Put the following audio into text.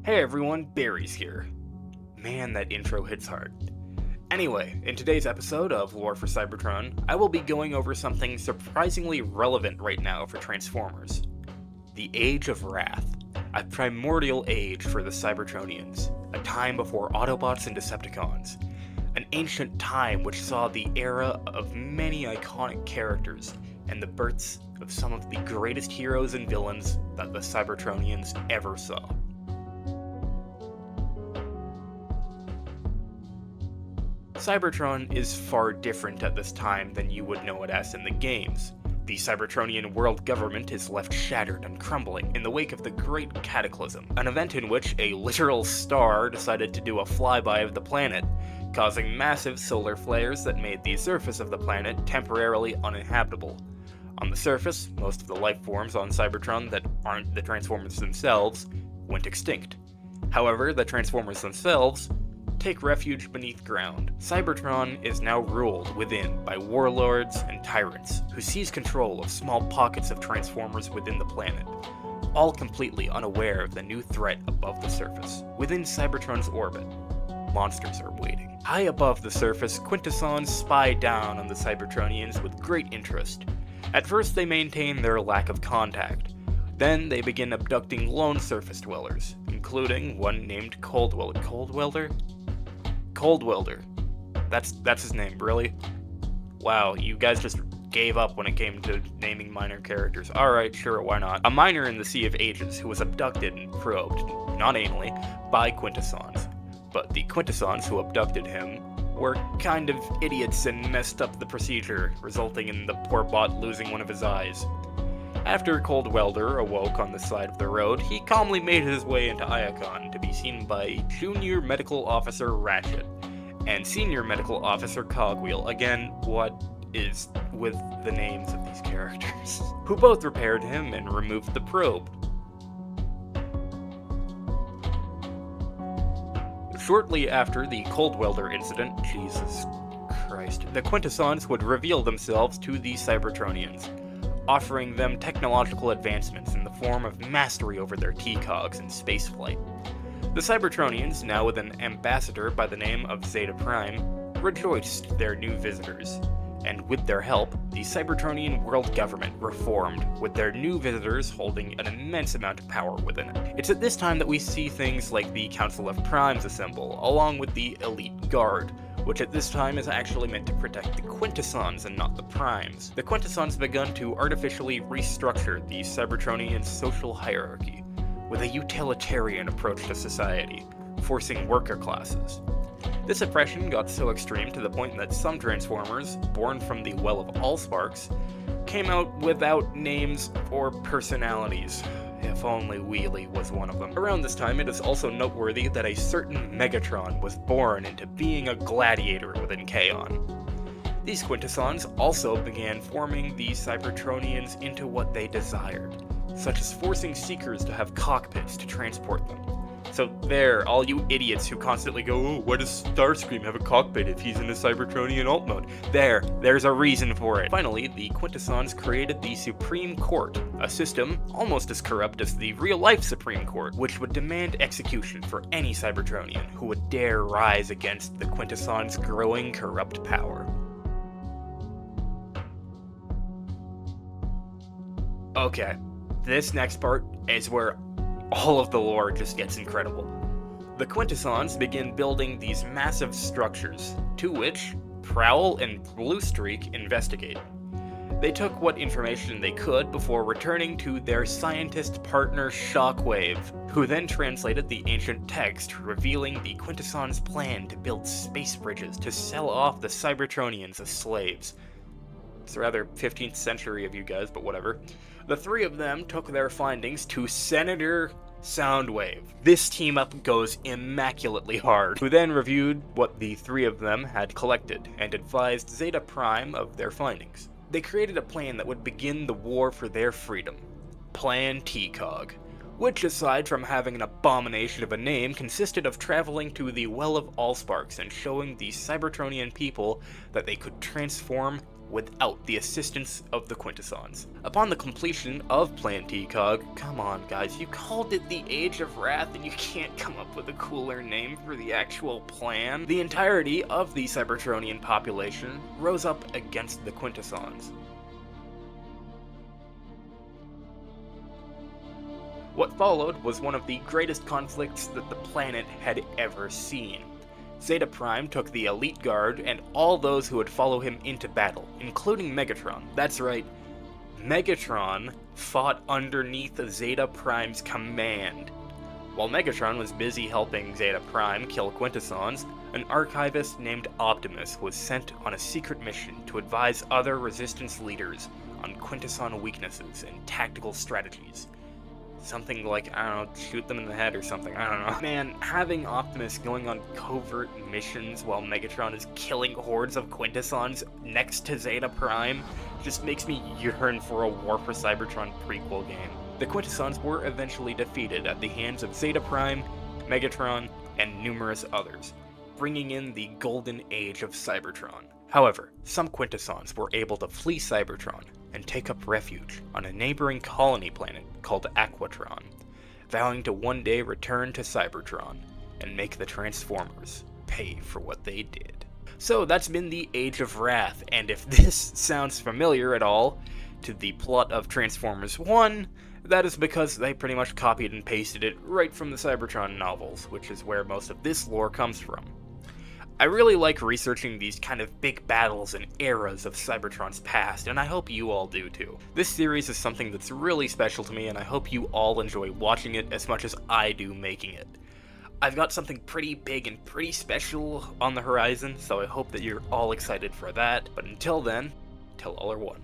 Hey everyone, Barryz here. Man, that intro hits hard. Anyway, in today's episode of Lore For Cybertron, I will be going over something surprisingly relevant right now for Transformers. The Age of Wrath, a primordial age for the Cybertronians, a time before Autobots and Decepticons, an ancient time which saw the era of many iconic characters and the births of some of the greatest heroes and villains that the Cybertronians ever saw. Cybertron is far different at this time than you would know it as in the games. The Cybertronian world government is left shattered and crumbling in the wake of the Great Cataclysm, an event in which a literal star decided to do a flyby of the planet, causing massive solar flares that made the surface of the planet temporarily uninhabitable. On the surface, most of the life forms on Cybertron that aren't the Transformers themselves went extinct. However, the Transformers themselves take refuge beneath ground. Cybertron is now ruled within by warlords and tyrants who seize control of small pockets of Transformers within the planet, all completely unaware of the new threat above the surface. Within Cybertron's orbit, monsters are waiting. High above the surface, Quintessons spy down on the Cybertronians with great interest. At first they maintain their lack of contact. Then they begin abducting lone surface dwellers, including one named Coldwelder? That's his name, really? Wow, you guys just gave up when it came to naming minor characters. Alright, sure, why not? A miner in the Sea of Ages who was abducted and probed, not anally, by Quintessons. But the Quintessons who abducted him were kind of idiots and messed up the procedure, resulting in the poor bot losing one of his eyes. After Coldwelder awoke on the side of the road, he calmly made his way into Iacon to be seen by Junior Medical Officer Ratchet and Senior Medical Officer Cogwheel. Again, what is with the names of these characters? Who both repaired him and removed the probe. Shortly after the Coldwelder incident, Jesus Christ, the Quintessons would reveal themselves to the Cybertronians, offering them technological advancements in the form of mastery over their T-Cogs and spaceflight. The Cybertronians, now with an ambassador by the name of Zeta Prime, rejoiced their new visitors, and with their help, the Cybertronian world government reformed, with their new visitors holding an immense amount of power within it. It's at this time that we see things like the Council of Primes assemble, along with the Elite Guard, which at this time is actually meant to protect the Quintessons and not the Primes. The Quintessons begun to artificially restructure the Cybertronian social hierarchy, with a utilitarian approach to society, forcing worker classes. This oppression got so extreme to the point that some Transformers, born from the Well of Allsparks, came out without names or personalities. If only Wheelie was one of them. Around this time, it is also noteworthy that a certain Megatron was born into being a gladiator within Kaon. These Quintessons also began forming the Cybertronians into what they desired, such as forcing Seekers to have cockpits to transport them. So there, all you idiots who constantly go, oh, why does Starscream have a cockpit if he's in the Cybertronian alt mode? There's a reason for it. Finally, the Quintessons created the Supreme Court, a system almost as corrupt as the real-life Supreme Court, which would demand execution for any Cybertronian who would dare rise against the Quintessons' growing corrupt power. Okay, this next part is where all of the lore just gets incredible. The Quintessons begin building these massive structures, to which Prowl and Bluestreak investigate. They took what information they could before returning to their scientist partner Shockwave, who then translated the ancient text, revealing the Quintessons' plan to build space bridges to sell off the Cybertronians as slaves. It's rather 15th century of you guys, but whatever. The three of them took their findings to Senator Soundwave. This team up goes immaculately hard, who then reviewed what the three of them had collected and advised Zeta Prime of their findings. They created a plan that would begin the war for their freedom. Plan T-Cog, which aside from having an abomination of a name, consisted of traveling to the Well of Allsparks and showing the Cybertronian people that they could transform without the assistance of the Quintessons. Upon the completion of Plan TCOG, come on guys, you called it the Age of Wrath and you can't come up with a cooler name for the actual plan. The entirety of the Cybertronian population rose up against the Quintessons. What followed was one of the greatest conflicts that the planet had ever seen. Zeta Prime took the Elite Guard and all those who would follow him into battle, including Megatron. That's right, Megatron fought underneath Zeta Prime's command. While Megatron was busy helping Zeta Prime kill Quintessons, an archivist named Optimus was sent on a secret mission to advise other Resistance leaders on Quintesson weaknesses and tactical strategies. Something like, I don't know, shoot them in the head or something, I don't know. Man, having Optimus going on covert missions while Megatron is killing hordes of Quintessons next to Zeta Prime just makes me yearn for a War for Cybertron prequel game. The Quintessons were eventually defeated at the hands of Zeta Prime, Megatron, and numerous others, bringing in the golden age of Cybertron. However, some Quintessons were able to flee Cybertron and take up refuge on a neighboring colony planet called Aquatron, vowing to one day return to Cybertron and make the Transformers pay for what they did. So that's been the Age of Wrath, and if this sounds familiar at all to the plot of Transformers 1, that is because they pretty much copied and pasted it right from the Cybertron novels, which is where most of this lore comes from. I really like researching these kind of big battles and eras of Cybertron's past, and I hope you all do too. This series is something that's really special to me, and I hope you all enjoy watching it as much as I do making it. I've got something pretty big and pretty special on the horizon, so I hope that you're all excited for that, but until then, till all are one.